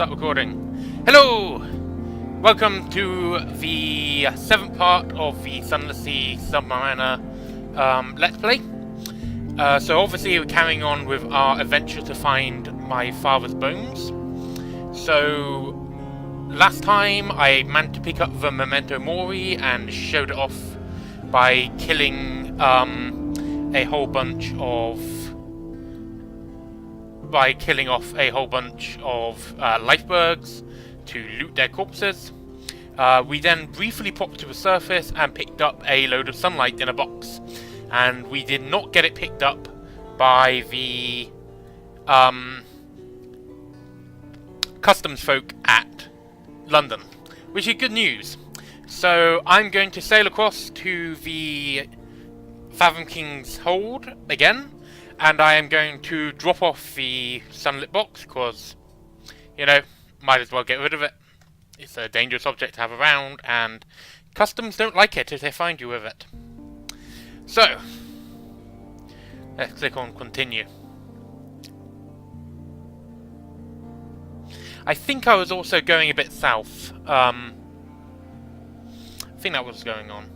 Start recording. Hello! Welcome to the 7th part of the Sunless Sea Submariner Let's Play. So obviously we're carrying on with our adventure to find my father's bones. So last time I managed to pick up the Memento Mori and showed it off by killing a whole bunch of lifebergs to loot their corpses. We then briefly popped to the surface and picked up a load of sunlight in a box, and we did not get it picked up by the customs folk at London, which is good news. So I'm going to sail across to the Fathom King's hold again, and I am going to drop off the sunlit box because, you know, might as well get rid of it. It's a dangerous object to have around, and customs don't like it if they find you with it. So, let's click on continue. I think I was also going a bit south. I think that was going on.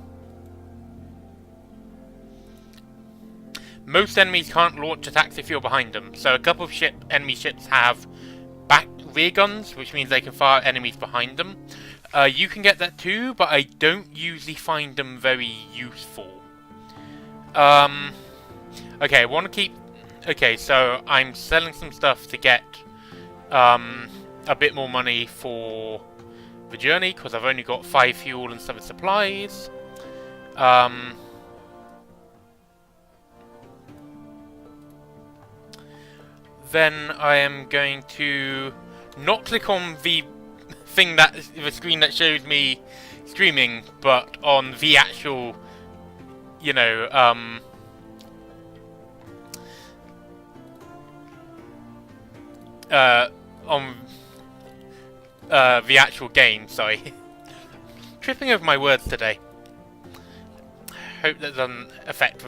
Most enemies can't launch attacks if you're behind them, so a couple of enemy ships have rear guns, which means they can fire enemies behind them. You can get that too, but I don't usually find them very useful. Okay, I want to keep... Okay, so I'm selling some stuff to get a bit more money for the journey, because I've only got 5 fuel and 7 supplies. Then I am going to not click on the screen that shows me streaming, but on the actual, you know, on the actual game. Sorry, tripping over my words today. Hope that doesn't affect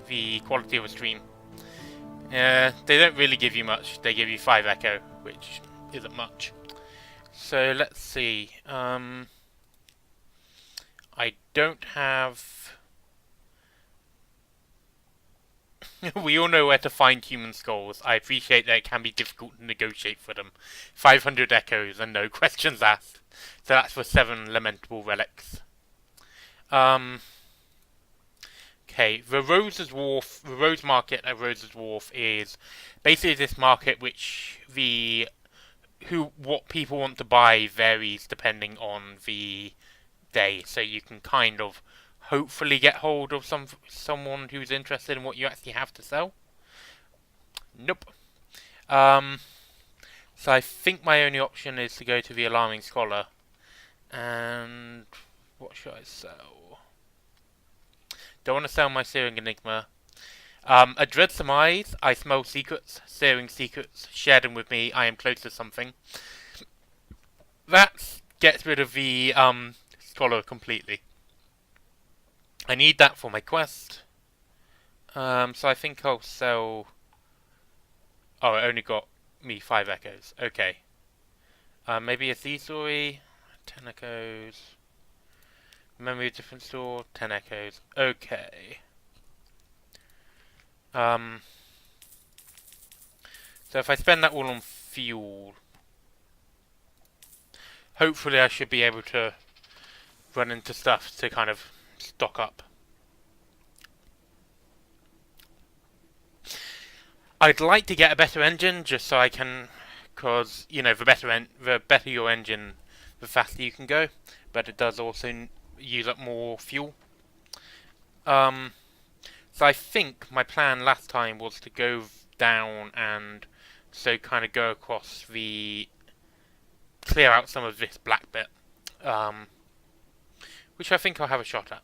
the quality of the stream. They don't really give you much. They give you 5 echo, which isn't much. So let's see. I don't have... We all know where to find human skulls. I appreciate that it can be difficult to negotiate for them. 500 echoes and no questions asked. So that's for 7 lamentable relics. Okay, the Rose Market at Rose's Wharf is basically this market which what people want to buy varies depending on the day. So you can kind of hopefully get hold of someone who's interested in what you actually have to sell. Nope. So I think my only option is to go to the Alarming Scholar. And what should I sell? Don't want to sell my Searing Enigma. A Dread Surmise, I smell secrets. Searing secrets, share them with me, I am close to something. That gets rid of the Scholar completely. I need that for my quest. So I think I'll sell... Oh, it only got me 5 echoes. Okay. Maybe a Sea Story, 10 echoes. Memory of Different Store, 10 echoes. Okay. So if I spend that all on fuel, hopefully I should be able to run into stuff to kind of stock up. I'd like to get a better engine just so I can, because, you know, the better your engine, the faster you can go, but it does also use up more fuel. So I think my plan last time was to go down and so kind of go across clear out some of this black bit, which I think I'll have a shot at.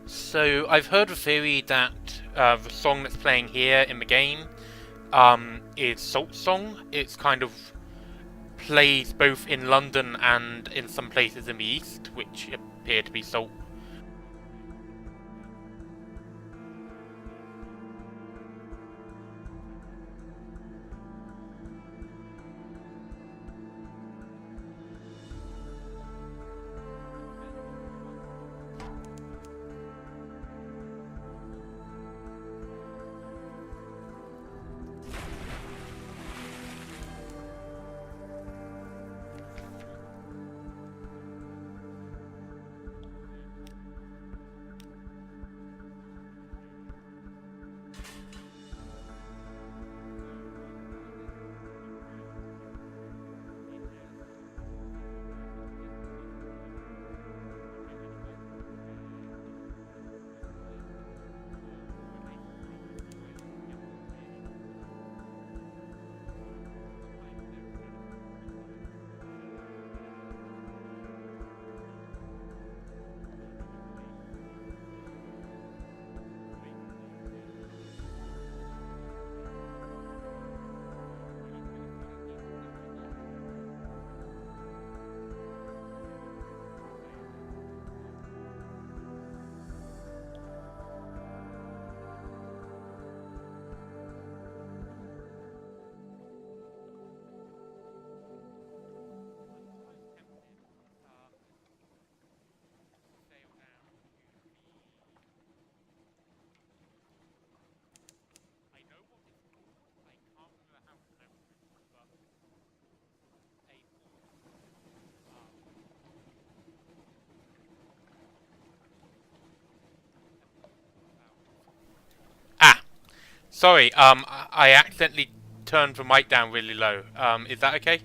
So I've heard a theory that the song that's playing here in the game is Salt's song. It's kind of plays both in London and in some places in the east, which appear to be Salt. Sorry, I accidentally turned the mic down really low. Is that okay?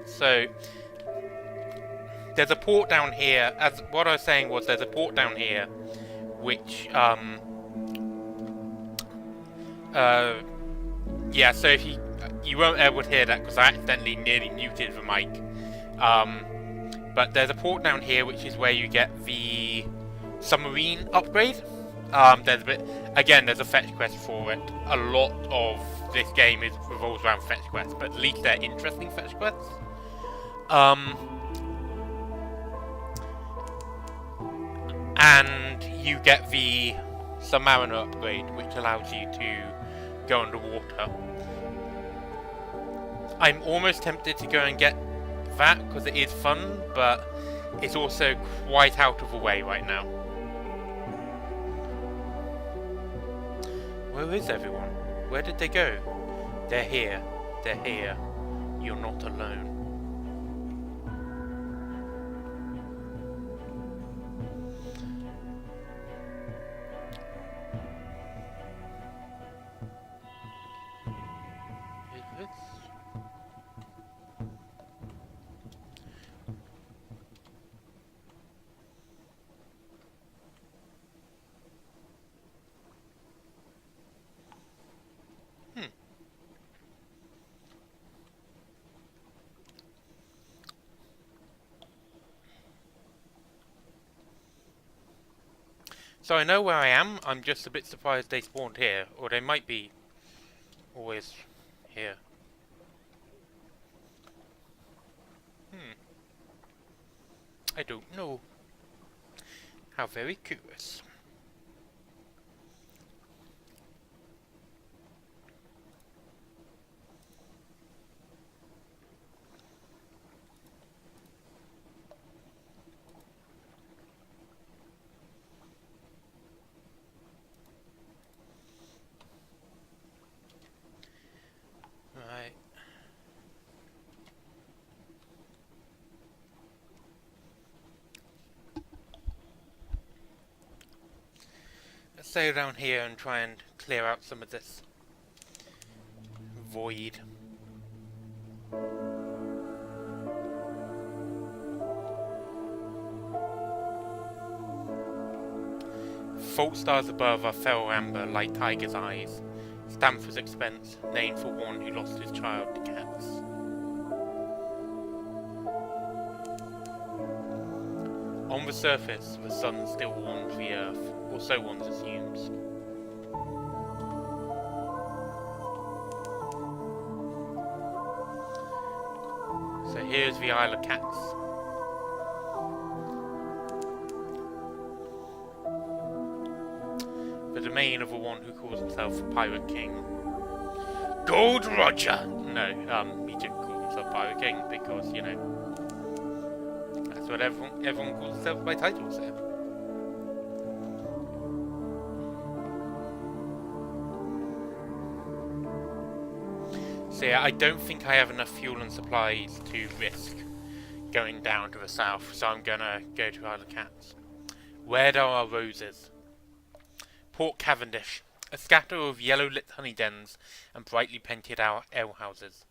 So, there's a port down here. As what I was saying was, there's a port down here, which yeah. So if you won't able to hear that because I accidentally nearly muted the mic. But there's a port down here, which is where you get the submarine upgrade. There's a bit again. There's a fetch quest for it. A lot of this game revolves around fetch quests, but at least they're interesting fetch quests. And you get the Submariner upgrade, which allows you to go underwater. I'm almost tempted to go and get that because it is fun, but it's also quite out of the way right now. Where is everyone? Where did they go? They're here. They're here. You're not alone. So I know where I am, I'm just a bit surprised they spawned here, or they might be always here. I don't know. How very curious. Right. Let's sail down here and try and clear out some of this void. Fault stars above are feral amber like tiger's eyes. Stamford's expense, named for one who lost his child to cats. On the surface, the sun still warms the earth, or so one assumes. So here's the Isle of Cats. The domain of the one who calls himself Pirate King. Gold Roger! No, he didn't call himself Pirate King because, you know, that's what everyone calls themselves by titles here. So yeah, I don't think I have enough fuel and supplies to risk going down to the south, so I'm gonna go to Isle of Cats. Where are our roses? Port Cavendish, a scatter of yellow-lit honey dens and brightly painted alehouses.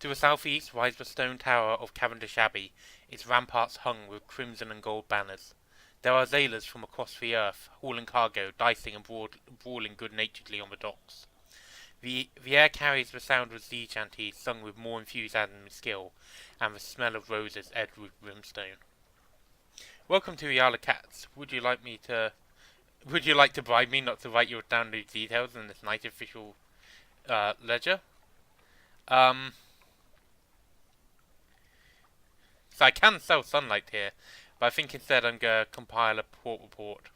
To the southeast rises the stone tower of Cavendish Abbey, its ramparts hung with crimson and gold banners. There are sailors from across the earth, hauling cargo, dicing and brawling good-naturedly on the docks. The air carries the sound of sea chanties sung with more enthusiasm and skill, and the smell of roses edged with brimstone. Welcome to the Isle of Cats. Would you like to bribe me not to write your download details in this night official ledger? So I can sell sunlight here, but I think instead I'm going to compile a port report.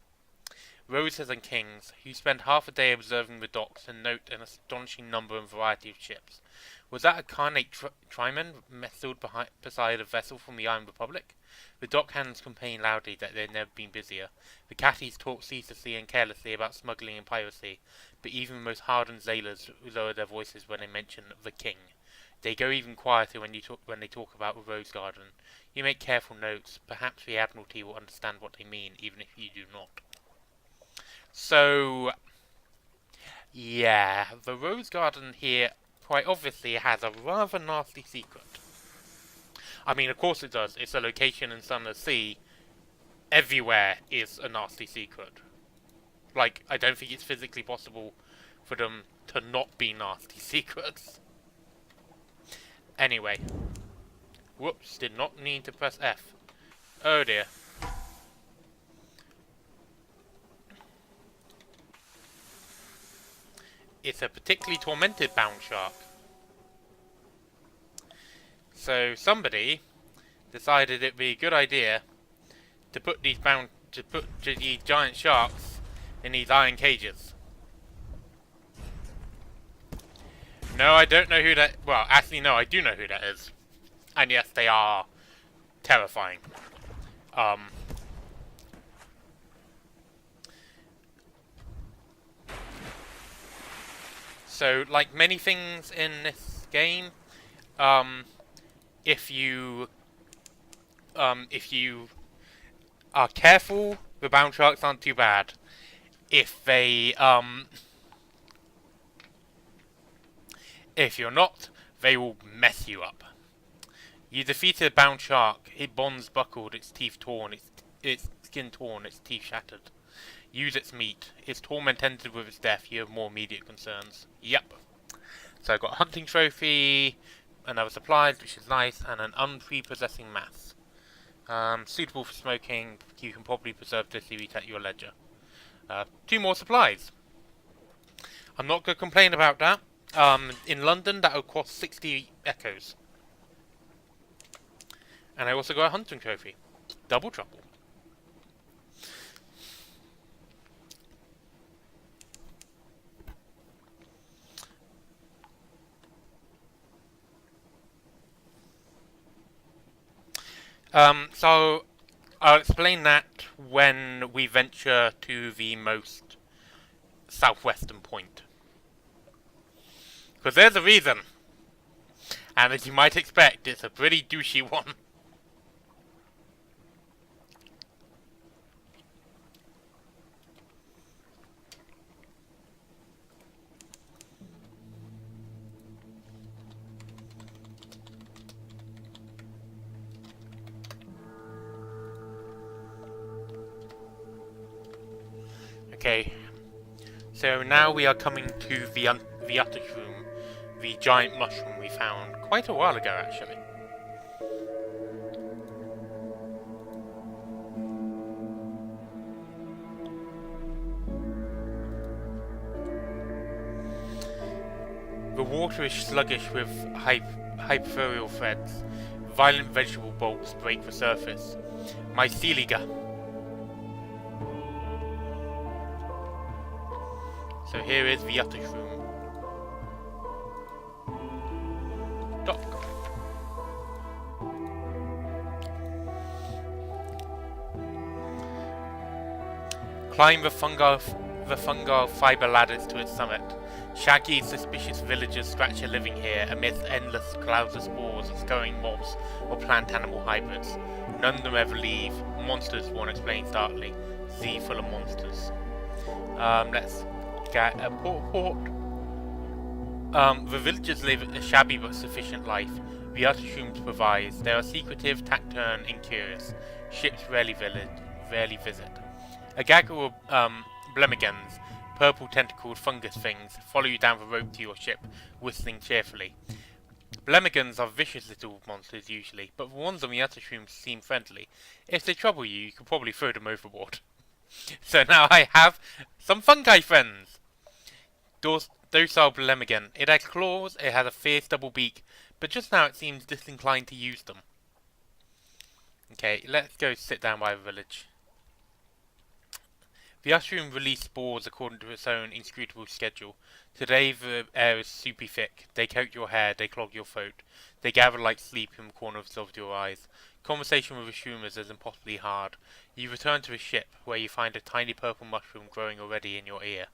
Roses and kings, who spend half a day observing the docks and note an astonishing number and variety of ships. Was that a carnate triman nestled beside a vessel from the Iron Republic? The dock hands complain loudly that they've never been busier. The catties talk ceaselessly and carelessly about smuggling and piracy, but even the most hardened sailors lower their voices when they mention the king. They go even quieter when they talk about the rose garden. You make careful notes. Perhaps the Admiralty will understand what they mean, even if you do not. So, yeah, the rose garden here quite obviously has a rather nasty secret. I mean, of course it does. It's a location in Sunless Sea. Everywhere is a nasty secret. Like, I don't think it's physically possible for them to not be nasty secrets. Anyway. Whoops, did not need to press F. Oh dear. It's a particularly tormented bound shark. So somebody decided it'd be a good idea to put these giant sharks in these iron cages. No, I don't know who that... Well, actually, no, I do know who that is. And yes, they are terrifying. So, like many things in this game, if you are careful, the bound sharks aren't too bad. If you're not, they will mess you up. You defeated a bound shark. Its bonds buckled, its teeth torn, its skin torn, its teeth shattered. Use its meat. Its torment ended with its death. You have more immediate concerns. Yep. So I got a hunting trophy, another supplies, which is nice, and an unprepossessing mass. Suitable for smoking. You can probably preserve this elite at your leisure. 2 more supplies. I'm not going to complain about that. In London, that would cost 60 echoes. And I also got a hunting trophy. Double trouble. So I'll explain that when we venture to the most southwestern point. Because there's a reason. And as you might expect, it's a pretty douchey one. Okay, so now we are coming to the Uttershroom, the giant mushroom we found quite a while ago, actually. The water is sluggish with hyperforeal threads. Violent vegetable bolts break the surface. Myceliga. So here is the Uttershroom. Dock. Climb the fungal fiber ladders to its summit. Shaggy, suspicious villagers scratch a living here amidst endless clouds of spores of scurrying mobs or plant-animal hybrids. None of them ever leave. Monsters, one explains darkly. Z full of monsters. Let's get a port. The villagers live a shabby but sufficient life. The Uttershrooms provides. They are secretive, taciturn, incurious. Ships rarely visit. A gaggle of blemigans, purple tentacled fungus things, follow you down the rope to your ship, whistling cheerfully. Blemigans are vicious little monsters usually, but the ones on the Uttershrooms seem friendly. If they trouble you, you can probably throw them overboard. So now I have some fungi friends. Docile Blemigan. It has claws, it has a fierce double beak, but just now it seems disinclined to use them. Okay, let's go sit down by the village. The Uttershroom release spores according to its own inscrutable schedule. Today the air is soupy thick. They coat your hair, they clog your throat. They gather like sleep in the corners of your eyes. Conversation with the Shroomers is impossibly hard. You return to the ship, where you find a tiny purple mushroom growing already in your ear.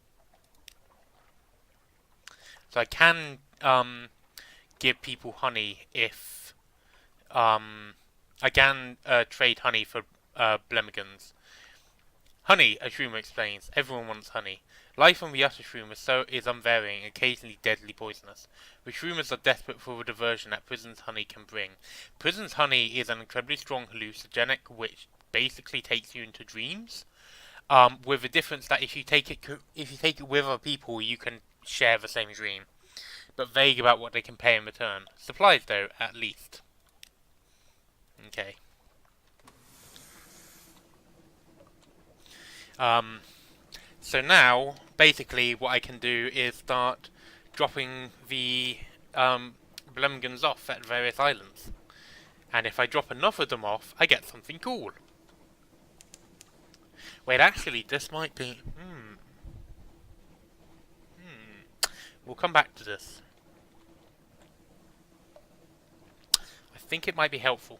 So I can give people honey if I can trade honey for blemigans. Honey, a shroomer explains. Everyone wants honey. Life on the Utter Shroom is unvarying, occasionally deadly poisonous. The Shroomers are desperate for the diversion that prison's honey can bring. Prison's honey is an incredibly strong hallucinogenic which basically takes you into dreams. With the difference that if you take it with other people, you can share the same dream. But vague about what they can pay in return. Supplies, though, at least. Okay. So now, basically, what I can do is start dropping the blemigans off at various islands. And if I drop enough of them off, I get something cool. Wait, actually, this might be... We'll come back to this. I think it might be helpful.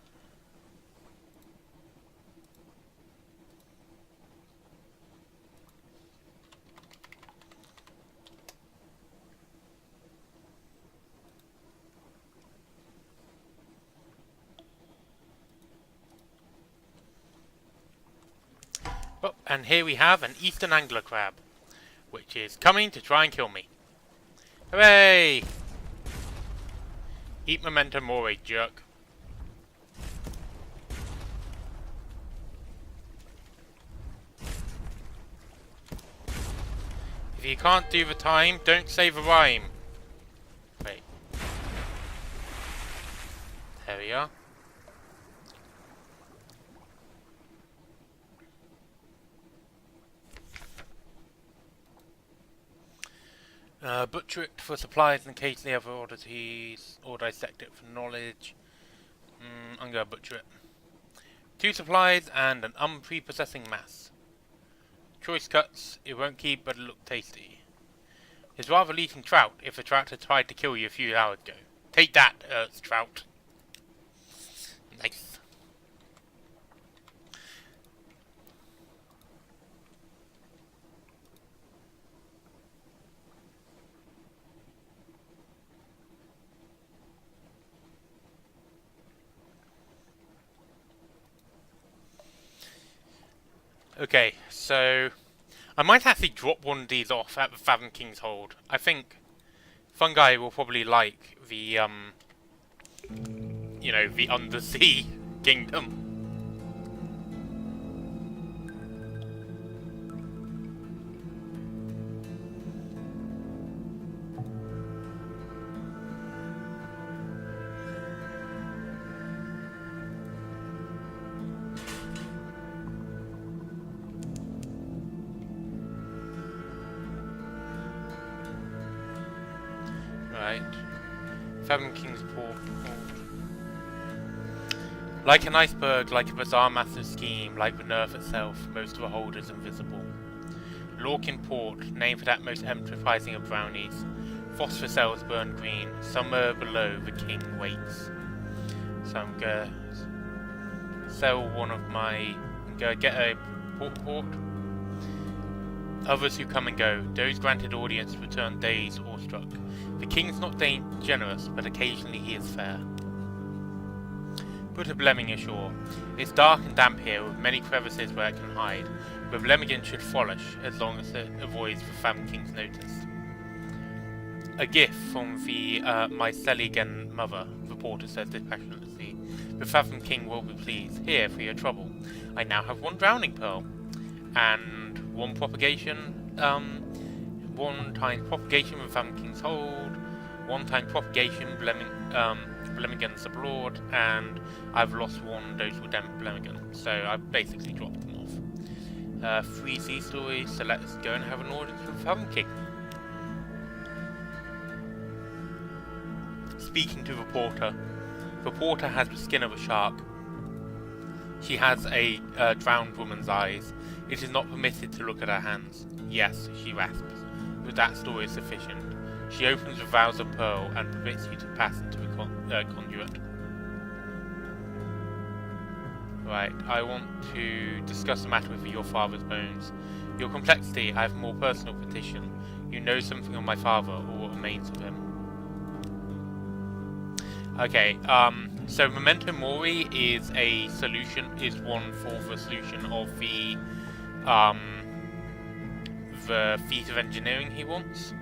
Oh, and here we have an eastern angler crab, which is coming to try and kill me. Hooray! Eat memento mori, jerk. If you can't do the time, don't say the rhyme. Wait. There we are. Butcher it for supplies in case they have oddities, or dissect it for knowledge. I'm gonna butcher it. 2 supplies and an unprepossessing mass. Choice cuts, it won't keep but it'll look tasty. It's rather eating trout if the trout had tried to kill you a few hours ago. Take that, trout. Nice. Okay, so I might actually drop one of these off at the Fathom King's Hold. I think Fungi will probably like the, you know, the undersea kingdom. Right. Fathom King's Port. Like an iceberg, like a bizarre massive scheme, like the nerve itself, most of the hold is invisible. Lorkin Port, named for that most enterprising of brownies. Phosphor cells burn green, somewhere below the king waits. So I'm gonna sell one of my... I'm gonna get a port. Others who come and go, those granted audience return dazed or struck. The king's not generous, but occasionally he is fair. Put a Blemming ashore. It's dark and damp here, with many crevices where it can hide. The Blemmigan should frolish, as long as it avoids the Fathom King's notice. A gift from the Mycelian mother, the porter says dispassionately. The Fathom King will be pleased. Here, for your trouble. I now have 1 drowning pearl. And 1 propagation, 1 times propagation with Fathom King's Hold, 1 times propagation Blemigans abroad, and I've lost 1 dose with Blemigan, so I've basically dropped them off. 3 sea stories, so let's go and have an audience with Fathom King. Speaking to the porter has the skin of a shark. She has a drowned woman's eyes. It is not permitted to look at her hands. Yes, she rasps. But that story is sufficient. She opens the vials of pearl and permits you to pass into the conduit. Right, I want to discuss the matter with your father's bones. Your complexity, I have a more personal petition. You know something of my father, or what remains of him. Okay, so Memento Mori is one for the solution of the feat of engineering he wants.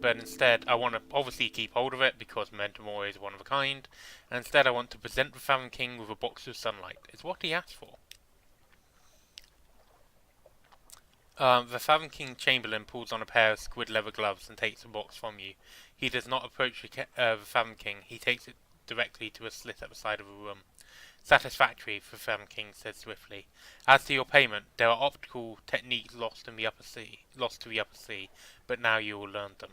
But instead I want to obviously keep hold of it because Memento Mori is one of a kind, and instead I want to present the Fathom King with a box of sunlight. Is what he asked for. The Fathom King Chamberlain pulls on a pair of squid leather gloves and takes the box from you. He does not approach the Fathom King. He takes it directly to a slit at the side of the room. Satisfactory, the Fathom King said swiftly. As to your payment, there are optical techniques lost to the upper sea, but now you will learn them.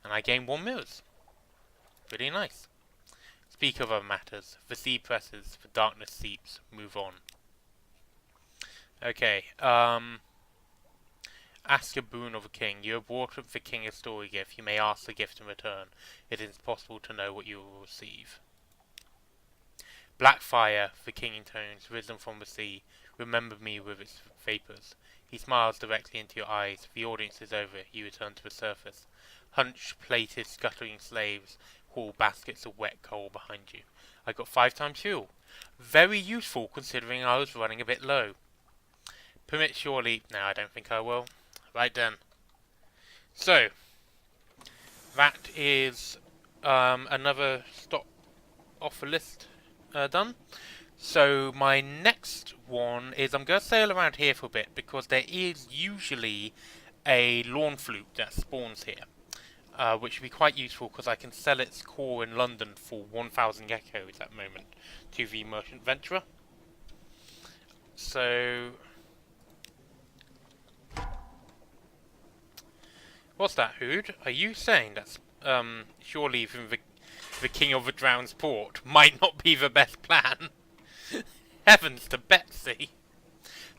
And I gain 1 mirrors. Really nice. Speak of other matters. The sea presses, the darkness seeps. Move on. Okay, ask a boon of a king. You have brought the king a story gift. You may ask the gift in return. It is possible to know what you will receive. Black fire, the king intones, risen from the sea. Remember me with its vapours. He smiles directly into your eyes. The audience is over. You return to the surface. Hunch-plated, scuttling slaves haul baskets of wet coal behind you. I got 5 times fuel. Very useful considering I was running a bit low. Permit surely. No, I don't think I will. Right then. So, that is another stop off the list done. So my next one is I'm going to sail around here for a bit because there is usually a lawn flute that spawns here. Which would be quite useful because I can sell its core in London for 1,000 echoes at the moment to the merchant venturer. So, what's that, Hood? Are you saying that surely leaving the King of the Drown's port might not be the best plan? Heavens to Betsy!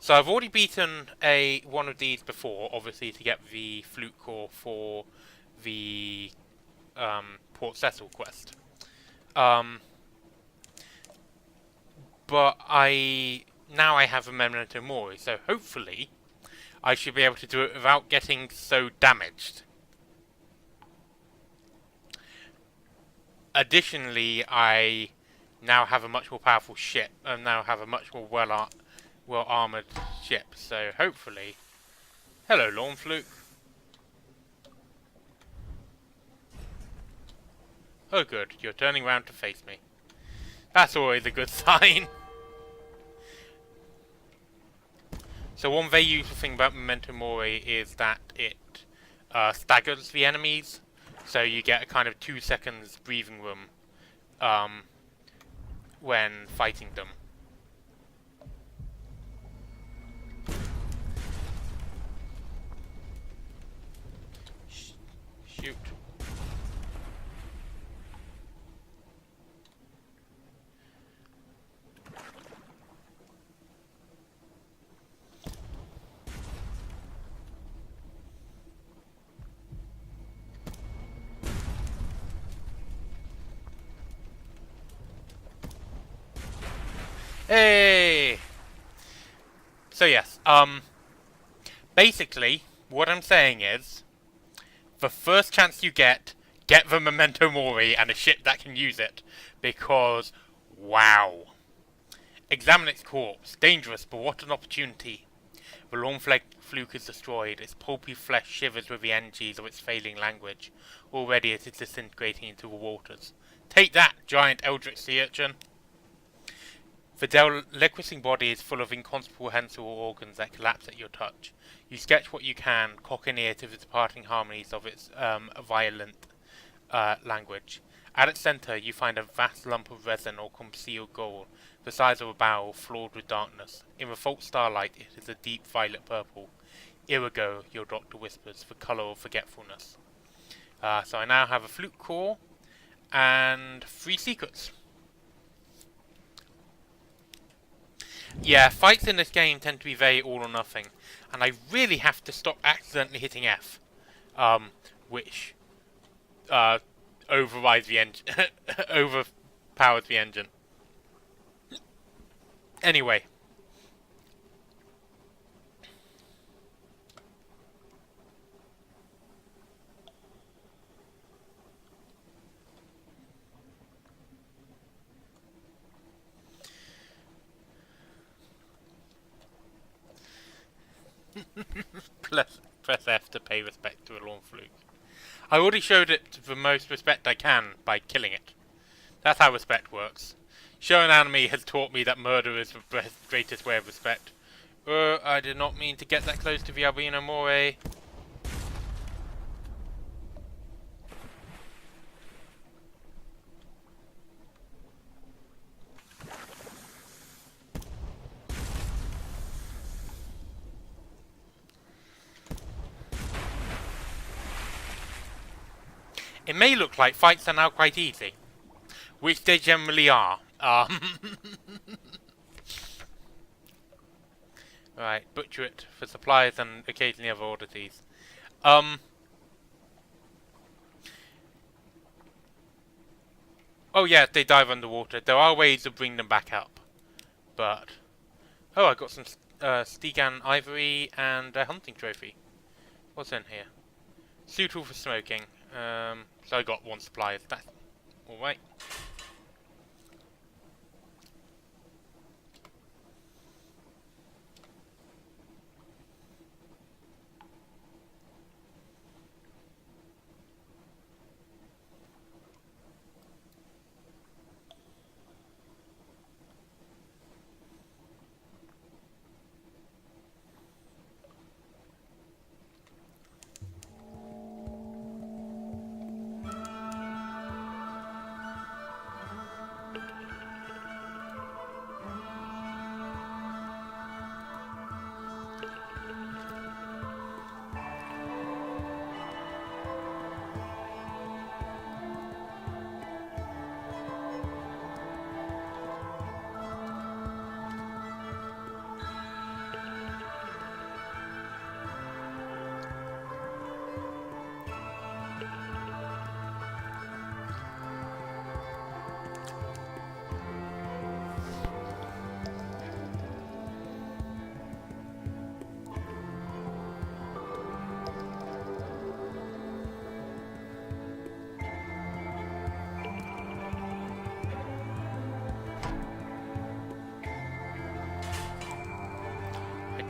So I've already beaten one of these before, obviously to get the flute core for the Port Cecil quest. But now I have a Memento Mori, so hopefully I should be able to do it without getting so damaged. Additionally, I now have a much more powerful ship, and now have a much more well-armoured ship, so hopefully... Hello, Lawn Flute. Oh good, you're turning round to face me. That's always a good sign. So one very useful thing about Memento Mori is that it staggers the enemies, so you get a kind of 2 seconds breathing room when fighting them. Shoot. Hey! So yes, basically, what I'm saying is, the first chance you get the Memento Mori and a ship that can use it, because, wow. Examine its corpse. Dangerous, but what an opportunity. The lawn fluke is destroyed. Its pulpy flesh shivers with the energies of its failing language. Already it is disintegrating into the waters. Take that, giant eldritch sea urchin. The deliquescing body is full of incomprehensible organs that collapse at your touch. You sketch what you can, cock an ear to the departing harmonies of its violent language. At its centre, you find a vast lump of resin or concealed gold, the size of a barrel, flawed with darkness. In the false starlight, it is a deep violet purple. Irigo, your doctor whispers, the colour of forgetfulness. So I now have a flute core and 3 secrets. Yeah, fights in this game tend to be very all or nothing, and I really have to stop accidentally hitting F, which overrides the engine, overpowers the engine. Anyway. press F to pay respect to a lawn fluke. I already showed it the most respect I can by killing it. That's how respect works. Showing enemy has taught me that murder is the greatest way of respect. I did not mean to get that close to the albino more. It may look like fights are now quite easy, which they generally are. Right, butcher it for supplies and occasionally other oddities. Oh yeah, they dive underwater. There are ways to bring them back up, but oh, I got some Stegan ivory and a hunting trophy. What's in here? Suitable for smoking. So I got one supply. That's all right.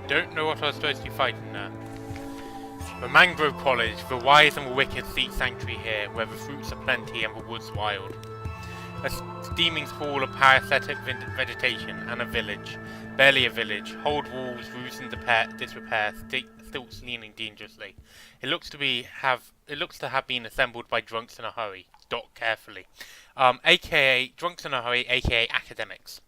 Don't know what I was supposed to be fighting now. The Mangrove College, the wise and the wicked seek sanctuary here, where the fruits are plenty and the woods wild. A steaming pool of parasitic vegetation and a village. Barely a village. Old walls, roofs in disrepair, stilts leaning dangerously. It looks to have been assembled by drunks in a hurry. Dock carefully. AKA drunks in a hurry, AKA academics.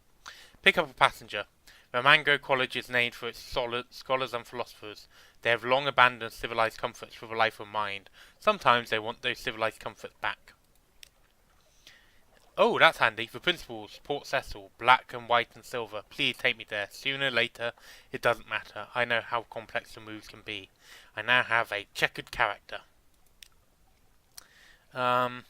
Pick up a passenger. The Mangrove College is named for its scholars and philosophers. They have long abandoned civilized comforts for the life of mind. Sometimes they want those civilized comforts back. Oh, that's handy. The principals, Port Cecil, black and white and silver. Please take me there. Sooner or later, it doesn't matter. I know how complex the moves can be. I now have a checkered character. Let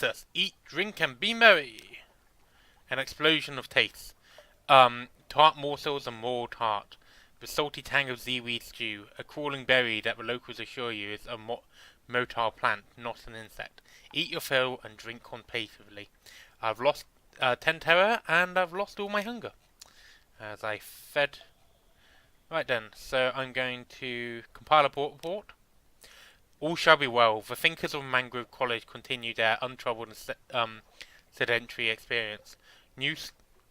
us eat, drink, and be merry. An explosion of tastes. Tart morsels and more tart. The salty tang of seaweed stew. A crawling berry that the locals assure you is a motile plant, not an insect. Eat your fill and drink contemplatively. I've lost 10 terror and I've lost all my hunger. As I fed. Right then, so I'm going to compile a report. All shall be well. The thinkers of Mangrove College continue their untroubled and sedentary experience. New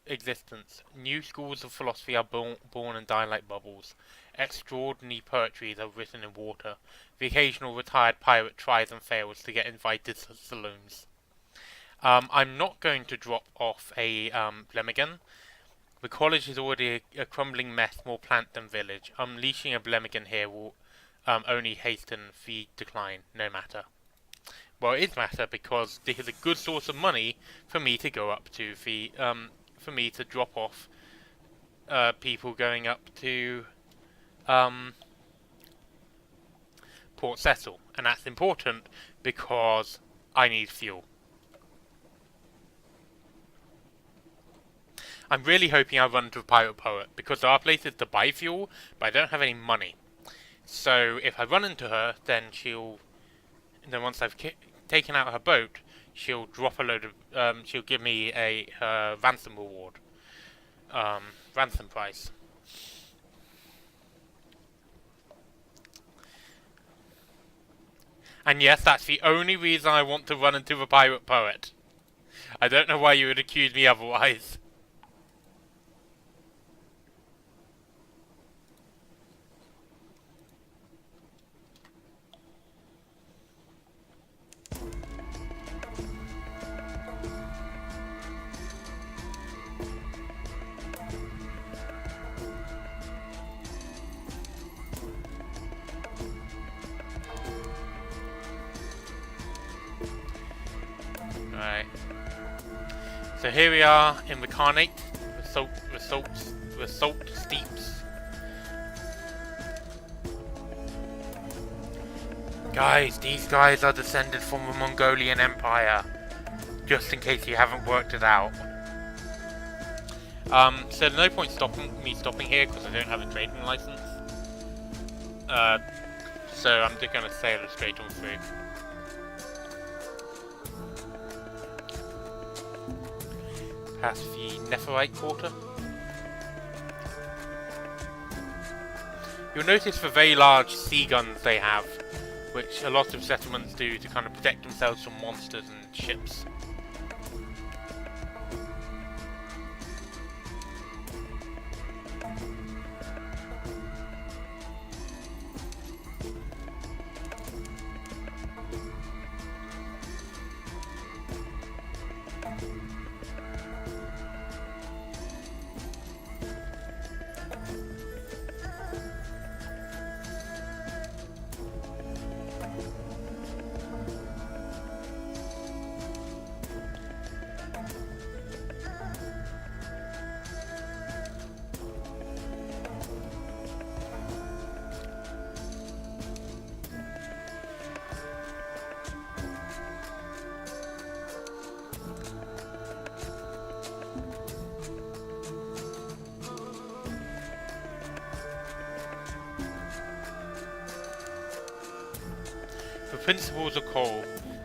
existence. New schools of philosophy are born and die like bubbles. Extraordinary poetries are written in water. The occasional retired pirate tries and fails to get invited to saloons. I'm not going to drop off a Blemigan. The college is already a crumbling mess, more plant than village. Unleashing a Blemigan here will only hasten the decline, no matter. Well, it is matter because this is a good source of money for me to go up to the for me to drop off people going up to Port Cecil, and that's important because I need fuel. I'm really hoping I run into a pirate poet because there are places to buy fuel, but I don't have any money. So if I run into her, then then once I've taken out her boat, she'll drop a load of, she'll give me a ransom reward, ransom price. And yes, that's the only reason I want to run into the pirate poet. I don't know why you would accuse me otherwise. Alright. So here we are in the Carnate, the salt steeps. Guys, these guys are descended from the Mongolian Empire. Just in case you haven't worked it out. So there's no point stopping here because I don't have a trading license. So I'm just gonna sail it straight on through. Past the Nephrite Quarter. You'll notice the very large sea guns they have, which a lot of settlements do to kind of protect themselves from monsters and ships. The principles of coral,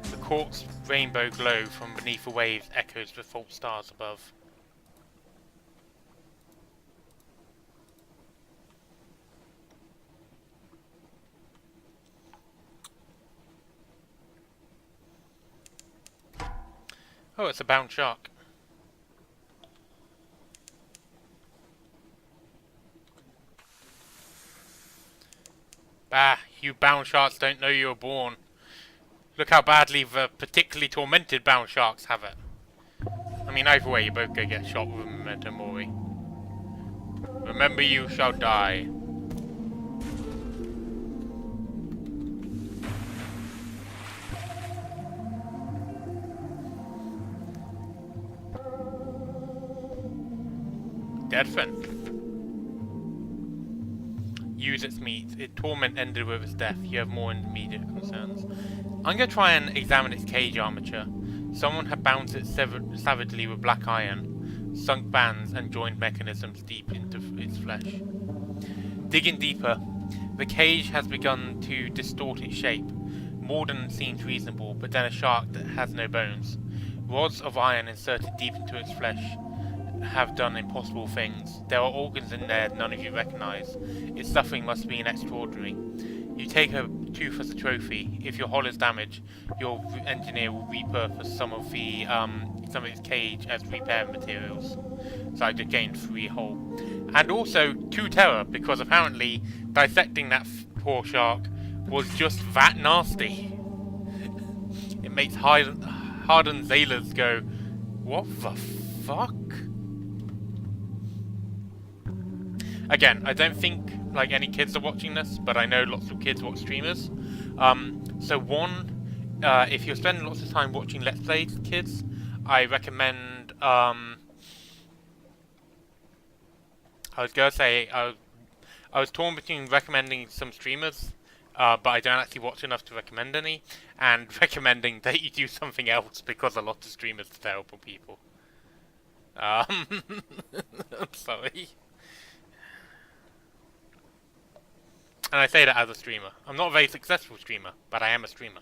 the quartz rainbow glow from beneath the waves echoes the fault stars above. Oh, it's a bound shark. Bah, you bound sharks don't know you were born. Look how badly the particularly tormented bound sharks have it. I mean, either way, you both go get shot with a memento mori. Remember, you shall die. Dead friend. Use its meat. Its torment ended with its death. You have more immediate concerns. I'm going to try and examine its cage armature. Someone had bound it savagely with black iron, sunk bands and joined mechanisms deep into its flesh. Digging deeper, the cage has begun to distort its shape. More than seems reasonable, but then a shark that has no bones. Rods of iron inserted deep into its flesh have done impossible things. There are organs in there none of you recognize. Its suffering must be extraordinary. You take a tooth as a trophy. If your hull is damaged, your engineer will repurpose some of its cage as repair materials. So I just gained 3 hull. And also 2 terror, because apparently dissecting that poor shark was just that nasty. It makes hardened sailors go, what the fuck? Again, I don't think like any kids are watching this, but I know lots of kids watch streamers. If you're spending lots of time watching Let's Plays, kids, I recommend. I was gonna say I was torn between recommending some streamers, but I don't actually watch enough to recommend any, and recommending that you do something else because a lot of streamers are terrible people. I'm sorry. And I say that as a streamer. I'm not a very successful streamer, but I am a streamer.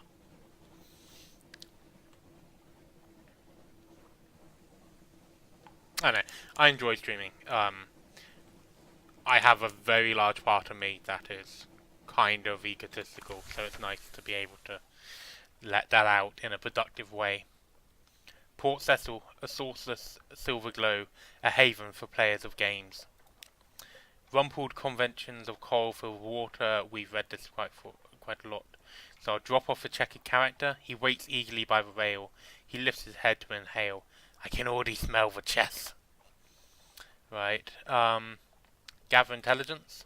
I know. I enjoy streaming. I have a very large part of me that is kind of egotistical, so it's nice to be able to let that out in a productive way. Port Cecil, a sourceless silver glow, a haven for players of games. Rumpled conventions of coral-filled water, we've read this quite a lot. So I'll drop off a checkered character. He waits eagerly by the rail. He lifts his head to inhale. I can already smell the chess. Right. Gather intelligence.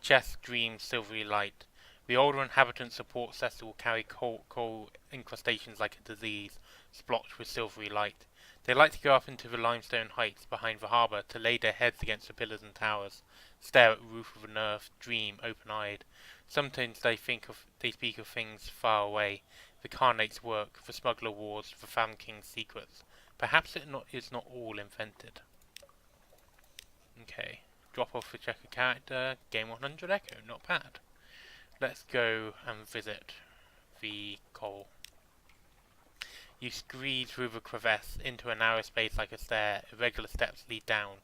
Chess dreams silvery light. The older inhabitants of Port Cecil carry coral incrustations like a disease, splotched with silvery light. They like to go up into the limestone heights behind the harbour to lay their heads against the pillars and towers, stare at the roof of the nerve, dream open-eyed. Sometimes they speak of things far away, the Khanate work, the smuggler wars, the Fam King's secrets. Perhaps it is not all invented. Okay, drop off the checker character, gain 100 echo, not bad. Let's go and visit the coral. You squeeze through the crevasse into a narrow space like a stair. Irregular steps lead down.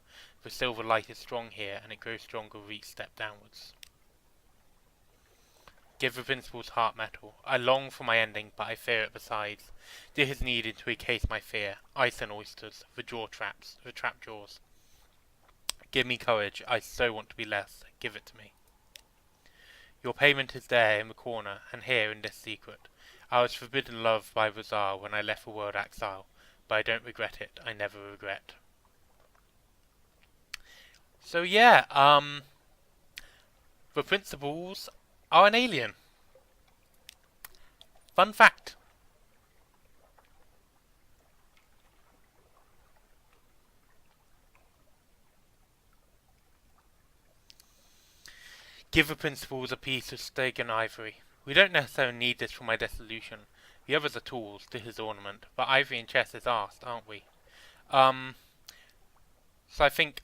The silver light is strong here, and it grows stronger with each step downwards. Give the principal's heart metal. I long for my ending, but I fear it besides. This is needed to encase my fear. Ice and oysters, the jaw traps, the trap jaws. Give me courage. I so want to be less. Give it to me. Your payment is there in the corner, and here in this secret. I was forbidden love by the Tsar when I left the world exile, but I don't regret it. I never regret. So yeah, the principals are an alien. Fun fact. Give the principals a piece of Stygian ivory. We don't necessarily need this for my dissolution. The others are tools, this is ornament, but ivory and chess is asked, aren't we? So I think...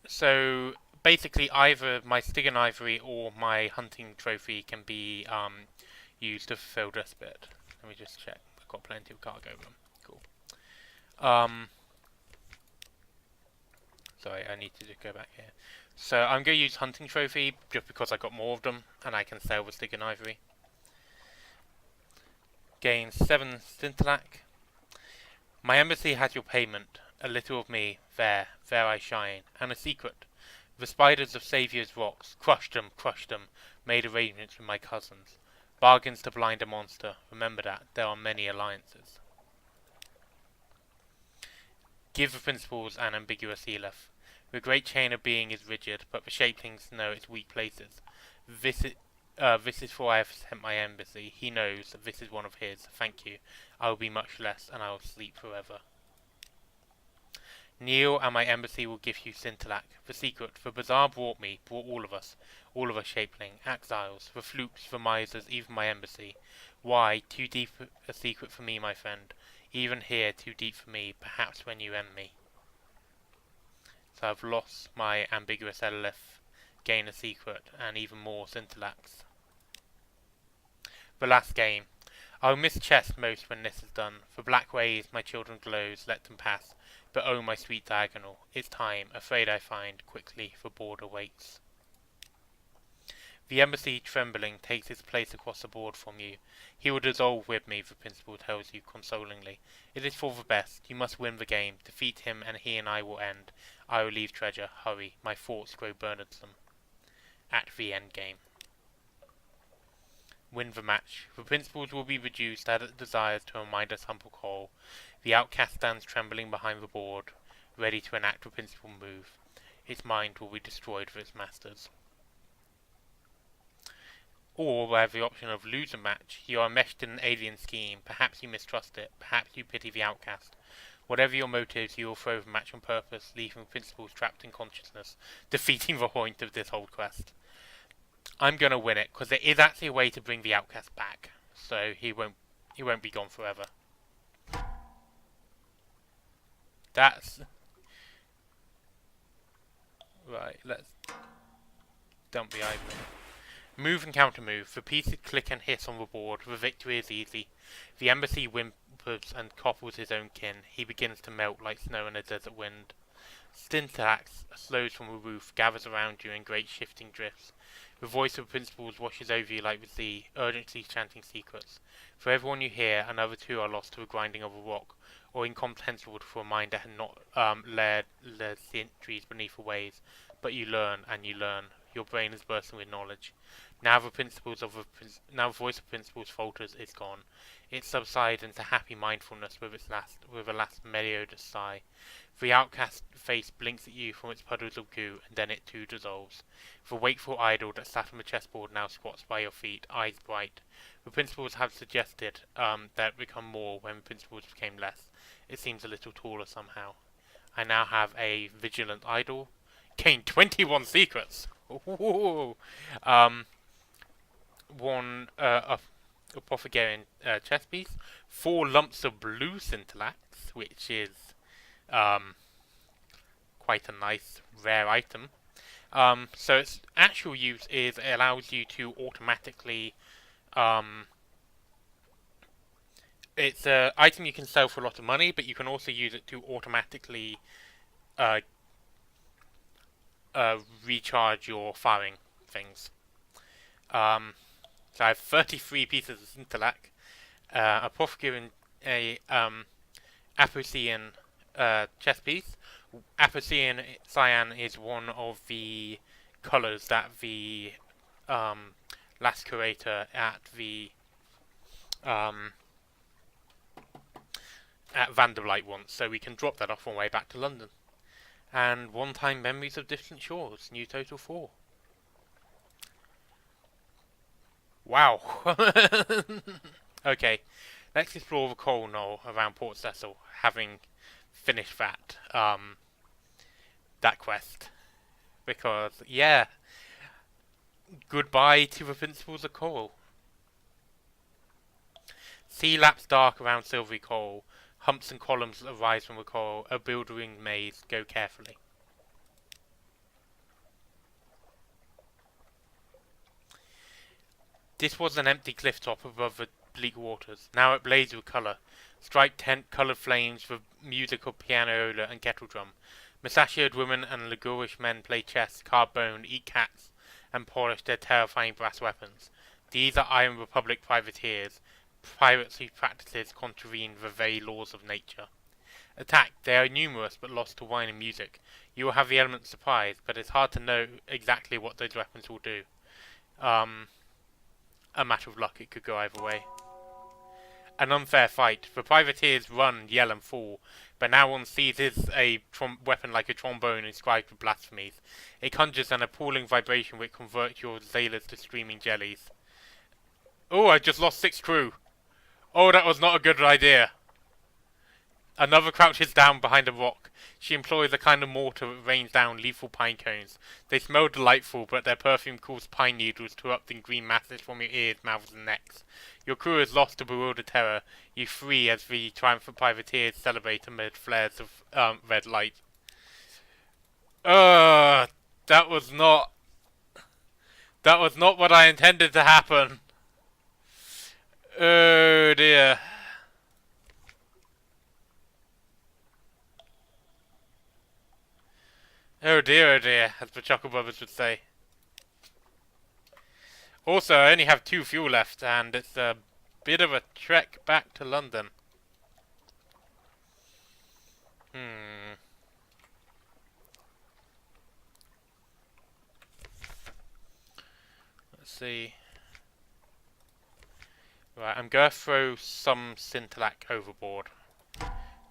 So, basically either my Stygian ivory or my hunting trophy can be used to fulfill this bit. Let me just check. I've got plenty of cargo room. Cool. Sorry, I need to just go back here. So I'm going to use hunting trophy just because I got more of them and I can sell with Stygian ivory. Gain 7 scintillac. My embassy has your payment. A little of me, there I shine. And a secret. The spiders of Saviour's rocks, crushed them, made arrangements with my cousins. Bargains to blind a monster. Remember that, there are many alliances. Give the principals an ambiguous elef. The great chain of being is rigid, but the shapelings know its weak places. This is for I have sent my embassy. He knows that this is one of his. Thank you. I will be much less, and I will sleep forever. Kneel, and my embassy will give you scintillac. The secret, the bazaar brought all of us shapeling, exiles, the flukes, the misers, even my embassy. Why, too deep a secret for me, my friend. Even here, too deep for me, perhaps when you end me. So I've lost my ambiguous elef, gain a secret, and even more scintillacs. The last game. I'll miss chess most when this is done. For black ways my children glows, let them pass. But oh, my sweet diagonal, it's time, afraid I find, quickly the border waits. The embassy, trembling, takes its place across the board from you. He will dissolve with me, the principal tells you consolingly. It is for the best. You must win the game. Defeat him, and he and I will end. I will leave treasure. Hurry. My thoughts grow burdensome. At the end game. Win the match. The principals will be reduced as it desires to remind us humble call. The outcast stands trembling behind the board, ready to enact the principal move. Its mind will be destroyed for its masters. Or we have the option of lose a match. You are meshed in an alien scheme. Perhaps you mistrust it. Perhaps you pity the outcast. Whatever your motives, you will throw the match on purpose, leaving principals trapped in consciousness, defeating the point of this whole quest. I'm gonna win it because there is actually a way to bring the outcast back, so he won't be gone forever. That's right. Let's dump the ivory. Move and counter move. The pieces click and hiss on the board. The victory is easy. The embassy whimpers and couples his own kin. He begins to melt like snow in a desert wind. Scintillax slows from the roof, gathers around you in great shifting drifts. The voice of principles washes over you like the sea, urgently chanting secrets. For everyone you hear, another two are lost to the grinding of a rock, or incomprehensible to a mind that had not laid centuries beneath the waves. But you learn, and you learn. Your brain is bursting with knowledge. Now the voice of principles falters, is gone. It subsides into happy mindfulness with a last melodious sigh. The outcast face blinks at you from its puddles of goo, and then it too dissolves. The wakeful idol that sat on the chessboard now squats by your feet, eyes bright. The principles have suggested that it become more when the principles became less. It seems a little taller somehow. I now have a vigilant idol. Gained 21 secrets! Ooh. One apothecarian chess piece. 4 lumps of blue scintillax, which is quite a nice, rare item. So its actual use is it allows you to automatically. It's an item you can sell for a lot of money, but you can also use it to automatically recharge your firing things. So I have 33 pieces of scintillax. Apothecarian a Apocian chess piece. Apocian cyan is one of the colours that the last curator at the at Vanderlight wants, so we can drop that off on the way back to London. And one-time memories of distant shores, new total 4. Wow. Okay, let's explore the coal knoll around Port Cecil, having finished that quest. Because, yeah, goodbye to the principles of coal. Sea laps dark around silvery coal. Humps and columns that arise from the coal, a bewildering maze, go carefully. This was an empty cliff top above the bleak waters. Now it blazed with colour. Striped tent coloured flames with music of pianola and kettle drum. Mustachioed women and luxurious men play chess, carve bone, eat cats, and polish their terrifying brass weapons. These are Iron Republic privateers. Pirates whose practices contravene the very laws of nature. Attacked, they are numerous but lost to wine and music. You will have the element of surprise, but it's hard to know exactly what those weapons will do. A matter of luck, it could go either way. An unfair fight. The privateers run, yell and fall, but now one seizes a weapon like a trombone inscribed with blasphemies. It conjures an appalling vibration which converts your sailors to screaming jellies. Oh, I just lost 6 crew. Oh, that was not a good idea. Another crouches down behind a rock. She employs a kind of mortar that rains down lethal pine cones. They smell delightful, but their perfume causes pine needles to erupt in green masses from your ears, mouths, and necks. Your crew is lost to bewildered terror. You flee as the triumphant privateers celebrate amid flares of red light. That was not what I intended to happen. Oh dear. Oh dear, as the Chuckle Brothers would say. Also, I only have 2 fuel left, and it's a bit of a trek back to London. Let's see. Right, I'm going to throw some scintillax overboard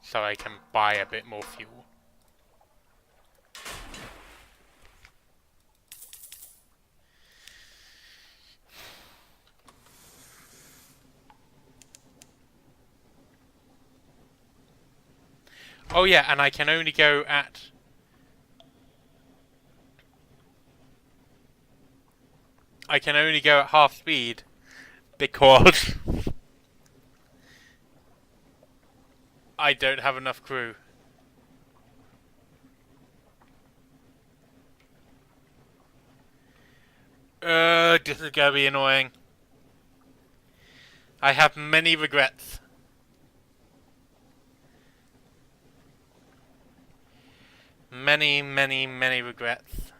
so I can buy a bit more fuel. Oh yeah, and I can only go at... half speed because I don't have enough crew. This is gonna be annoying. I have many regrets. Many regrets.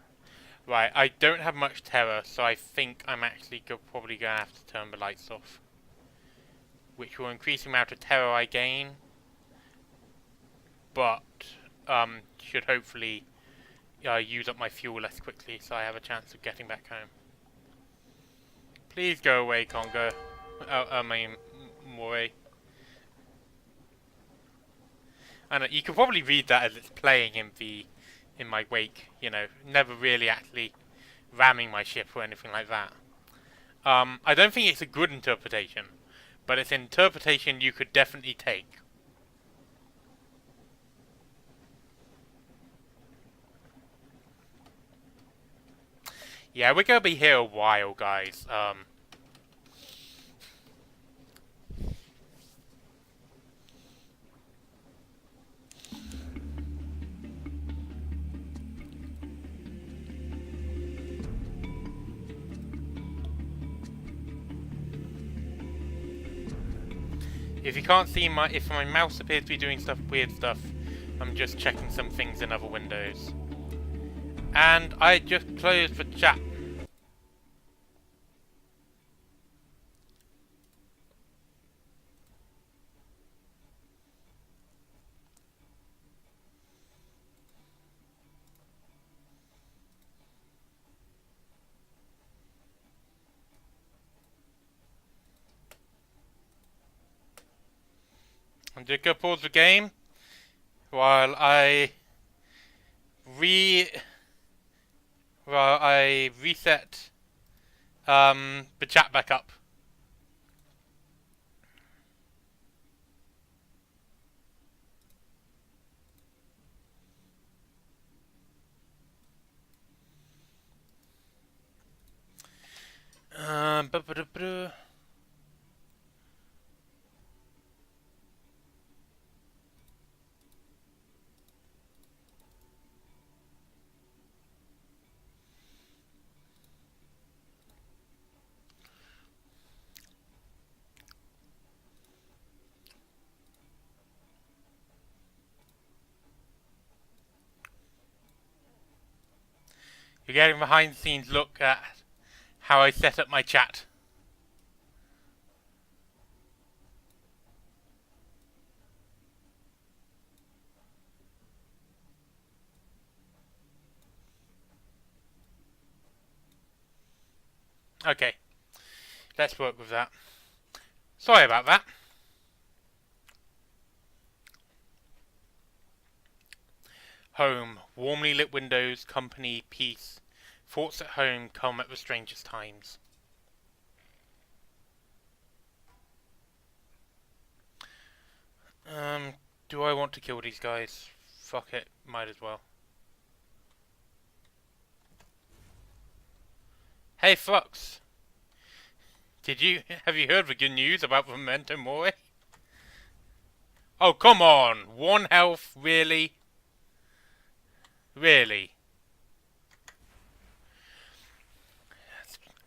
Right, I don't have much terror, so I think I'm actually probably going to have to turn the lights off. Which will increase the amount of terror I gain, but should hopefully use up my fuel less quickly, so I have a chance of getting back home. Please go away, Congo. I mean, Moray. And you can probably read that as it's playing in my wake. You know, never really actually ramming my ship or anything like that. I don't think it's a good interpretation, but it's an interpretation you could definitely take. Yeah, we're gonna be here a while, guys. If you can't see if my mouse appears to be doing weird stuff, I'm just checking some things in other windows. And I just closed the chat. I'm just gonna pause the game while I reset the chat back up. Ba -ba -da -ba. You're getting a behind the scenes look at how I set up my chat. Okay, let's work with that. Sorry about that. Home, warmly lit windows, company, peace. Thoughts at home come at the strangest times. Do I want to kill these guys? Fuck it, might as well. Hey, Flux. Have you heard the good news about the Memento Mori? Oh, come on! 1 health, really? Really?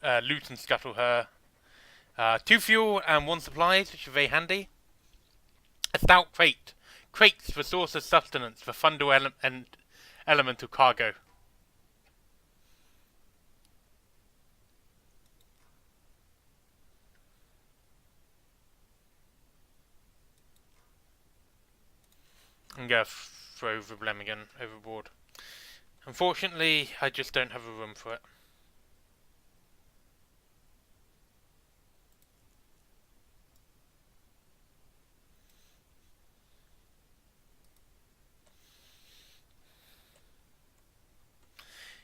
Loot and scuttle her. 2 fuel and 1 supplies, which are very handy. A stout crate. Crates for source of sustenance for fundal and elemental cargo. I'm gonna throw the Blemmigan overboard. Unfortunately, I just don't have a room for it.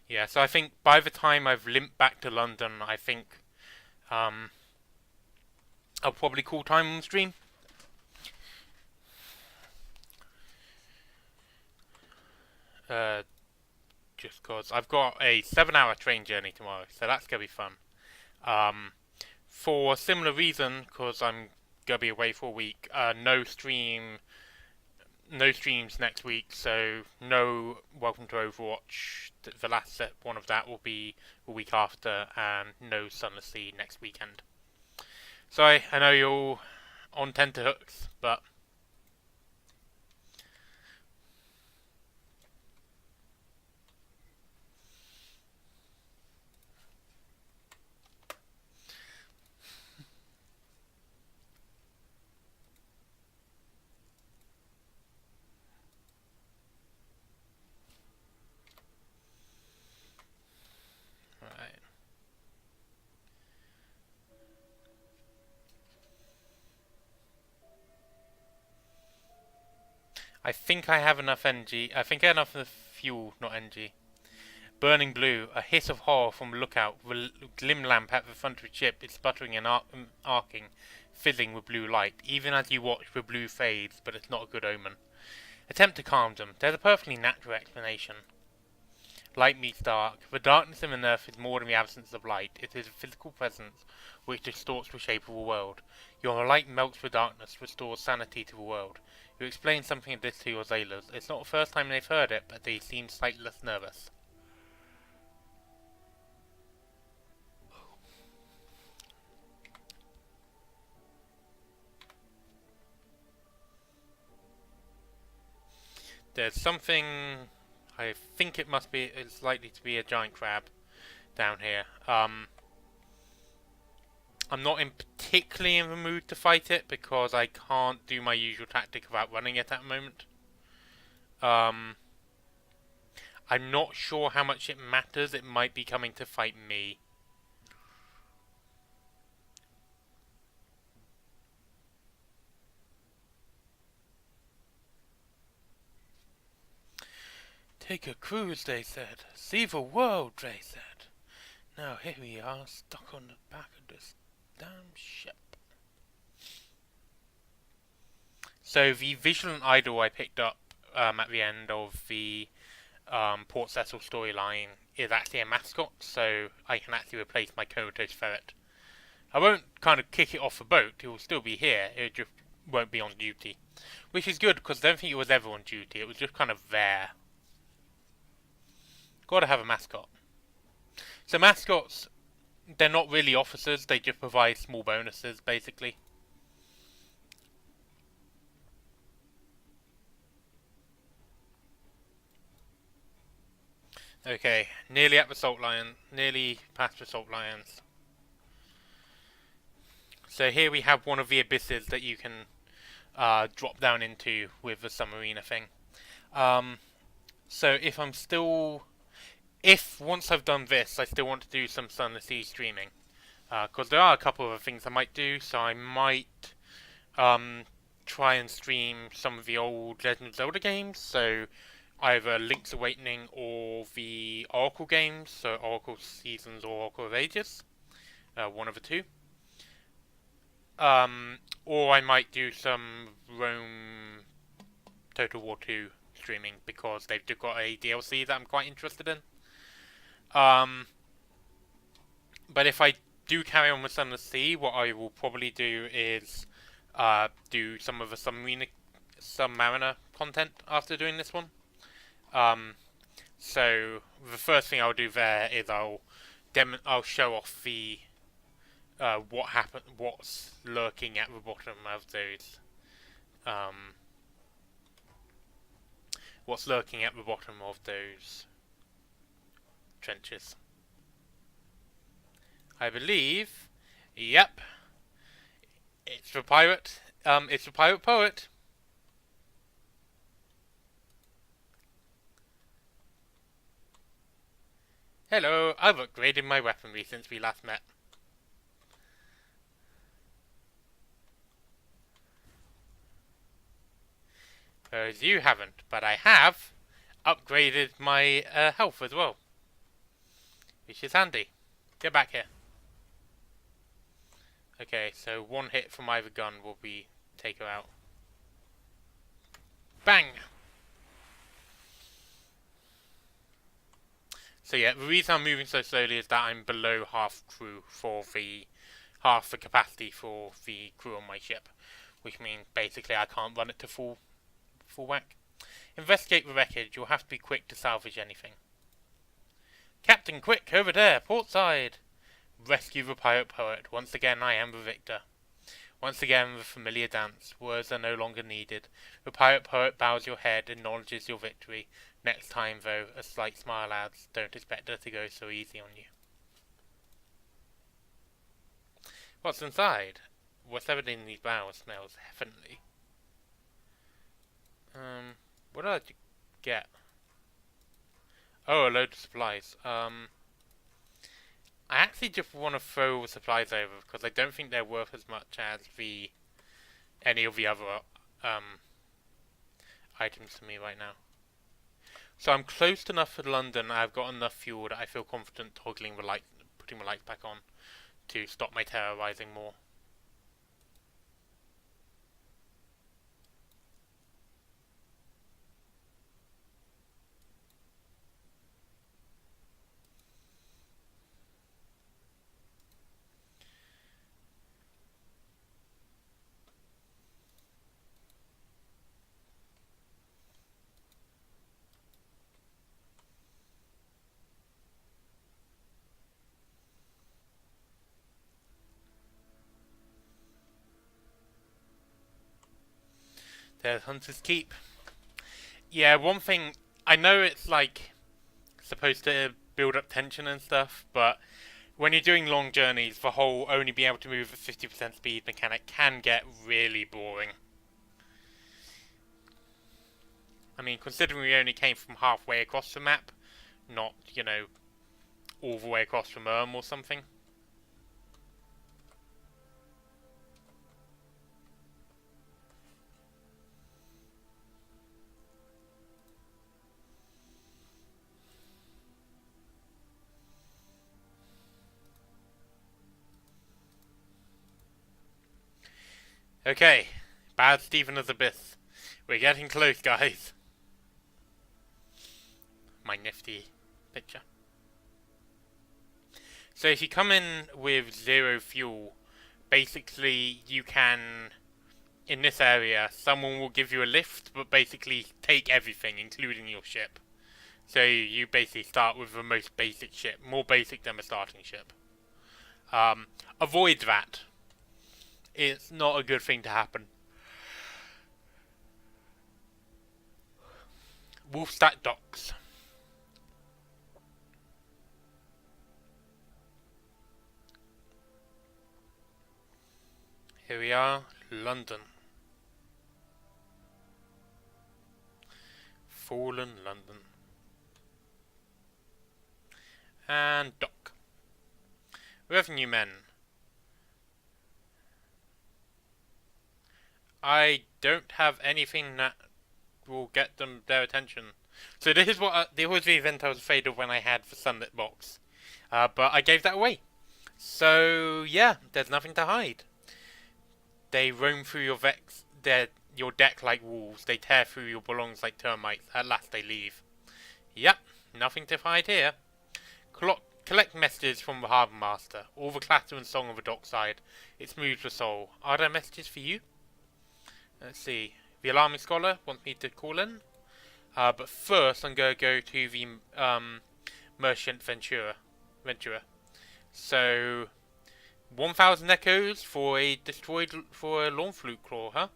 Yeah, so I think by the time I've limped back to London, I think I'll probably call time on stream. Just cause I've got a 7-hour train journey tomorrow, so that's gonna be fun. For a similar reason, because I'm gonna be away for a week, no streams next week, so no Welcome to Overwatch. The last one of that will be a week after, and no Sunless Sea next weekend. So I know you're all on tenterhooks, but I think I have enough energy. I think I have enough fuel, not energy. Burning blue. A hiss of horror from lookout. The glim lamp at the front of the ship is sputtering and arcing, fizzing with blue light. Even as you watch, the blue fades, but it's not a good omen. Attempt to calm them. There's a perfectly natural explanation. Light meets dark. The darkness in the earth is more than the absence of light. It is a physical presence which distorts the shape of the world. Your light melts the darkness, restores sanity to the world. You explain something of this to your sailors. It's not the first time they've heard it, but they seem slightly less nervous. There's something... I think it must be... It's likely to be a giant crab down here. I'm not particularly in the mood to fight it because I can't do my usual tactic of outrunning it at the moment. I'm not sure how much it matters. It might be coming to fight me. Take a cruise, they said. See the world, they said. Now here we are, stuck on the back of this damn ship. So the vigilant idol I picked up at the end of the Port Cecil storyline is actually a mascot, so I can actually replace my comatose ferret. I won't kind of kick it off the boat, it will still be here, it just won't be on duty. Which is good, because I don't think it was ever on duty, it was just kind of there. Gotta have a mascot. So mascots, they're not really officers, they just provide small bonuses, basically. Okay, nearly at the salt lion, nearly past the salt lions. So here we have one of the abysses that you can drop down into with the submariner thing. So if I'm still... If once I've done this, I still want to do some Sunless Sea streaming. Because there are a couple of things I might do, so I might try and stream some of the old Legend of Zelda games, so either Link's Awakening or the Oracle games, so Oracle Seasons or Oracle of Ages, one of the two. Or I might do some Rome Total War 2 streaming, because they've got a DLC that I'm quite interested in. But if I do carry on with Sunless Sea, what I will probably do is do some of the Submariner content after doing this one. So the first thing I'll do there is I'll show off the what's lurking at the bottom of those trenches. I believe, yep, it's the pirate. It's the pirate poet. Hello, I've upgraded my weaponry since we last met. Whereas you haven't, but I have upgraded my health as well, which is handy. Get back here. Okay, so one hit from either gun will take her out. Bang! So yeah, the reason I'm moving so slowly is that I'm below half crew for half the capacity for the crew on my ship, which means basically I can't run it to full whack. Investigate the wreckage. You'll have to be quick to salvage anything. Captain, quick, over there, port side! Rescue the pirate poet. Once again, I am the victor. Once again, the familiar dance. Words are no longer needed. The pirate poet bows your head, acknowledges your victory. Next time, though, a slight smile adds, don't expect her to go so easy on you. What's inside? Whatever in these barrels smells heavenly. What did I get? Oh, a load of supplies. I actually just want to throw the supplies over because I don't think they're worth as much as any of the other items to me right now. So I'm close enough to London. I've got enough fuel that I feel confident toggling the light, putting the lights back on to stop my terrorizing more. There's Hunter's Keep. Yeah, one thing I know it's like supposed to build up tension and stuff, but when you're doing long journeys, the whole only being able to move at 50% speed mechanic can get really boring. I mean, considering we only came from halfway across the map, not, all the way across from or something. Okay, Bad Stephen's Abyss. We're getting close, guys. My nifty picture. So if you come in with 0 fuel, basically you can, in this area, someone will give you a lift, but basically take everything, including your ship. So you basically start with the most basic ship, more basic than a starting ship. Avoid that. It's not a good thing to happen. Wolfstack Docks. Here we are, London. Fallen London. And dock. Revenue men. I don't have anything that will get them their attention. So this is what this was the event I was afraid of when I had the Sunlit box, but I gave that away. So yeah, there's nothing to hide. They roam through your deck like wolves. They tear through your belongings like termites. At last they leave. Yep, nothing to hide here. Collect messages from the Harbour Master. All the clatter and song of the dockside. It smooths the soul. Are there messages for you? Let's see. The Alarming Scholar wants me to call in. But first I'm going to go to the Merchant Venturer. So 1,000 echoes for a lawn flute claw, huh?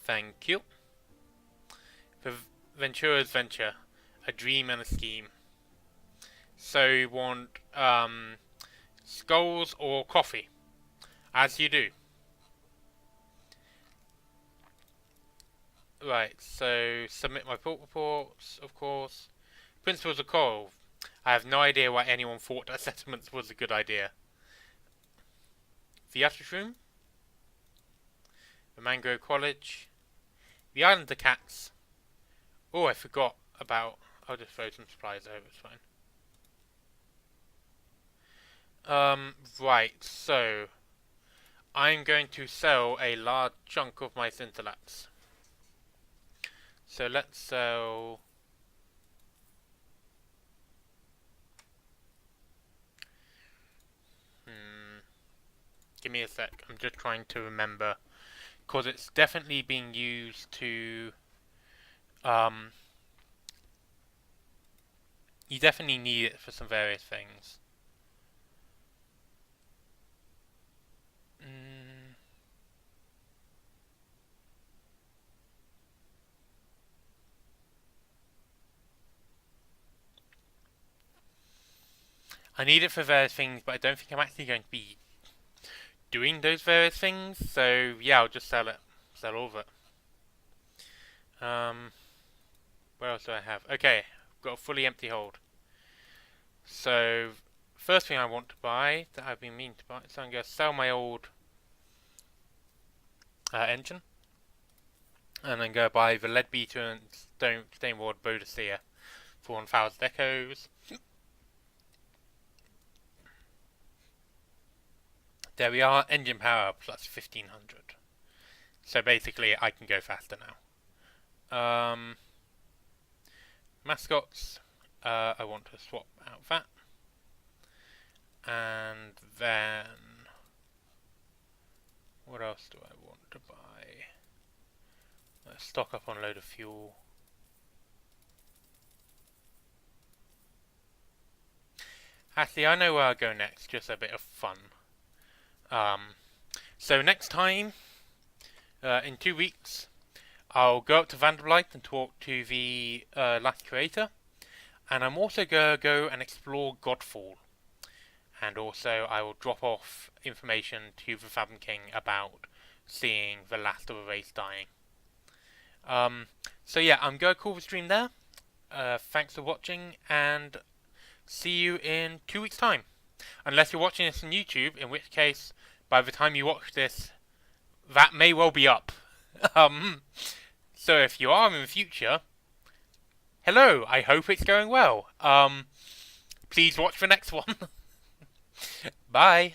Thank you. The Ventura's Venture. A dream and a scheme. So you want skulls or coffee? As you do. Right, so submit my port reports, of course. Principles of Coral. I have no idea why anyone thought that settlements was a good idea. The Utter's Room. The Mangrove College. The Island of Cats. Oh, I forgot about... I'll just throw some supplies over, it's fine. Right, so... I'm going to sell a large chunk of my Scintillax. So let's sell... Give me a sec, I'm just trying to remember. Because it's definitely being used to... You definitely need it for some various things. I need it for various things, but I don't think I'm actually going to be doing those various things. So yeah, I'll just sell it. Sell all of it. What else do I have? Okay, I've got a fully empty hold. So first thing I want to buy that I've been meaning to buy, so I'm going to sell my old engine. And then go buy the Leadbeater and Stoneward Bodicea for 1,000 echoes. There we are, engine power plus 1,500. So basically I can go faster now. Mascots, I want to swap out that. And then, what else do I want to buy? Let's stock up on a load of fuel. Actually, I know where I'll go next, just a bit of fun. So next time, in 2 weeks, I'll go up to Vanderbilt and talk to the last creator. And I'm also going to go and explore Godfall. And also I will drop off information to the Fathom King about seeing the last of the race dying. So yeah, I'm going to call the stream there. Thanks for watching, and see you in 2 weeks' time. Unless you're watching this on YouTube, in which case, by the time you watch this, that may well be up. So if you are in the future, hello, I hope it's going well. Please watch the next one. Bye.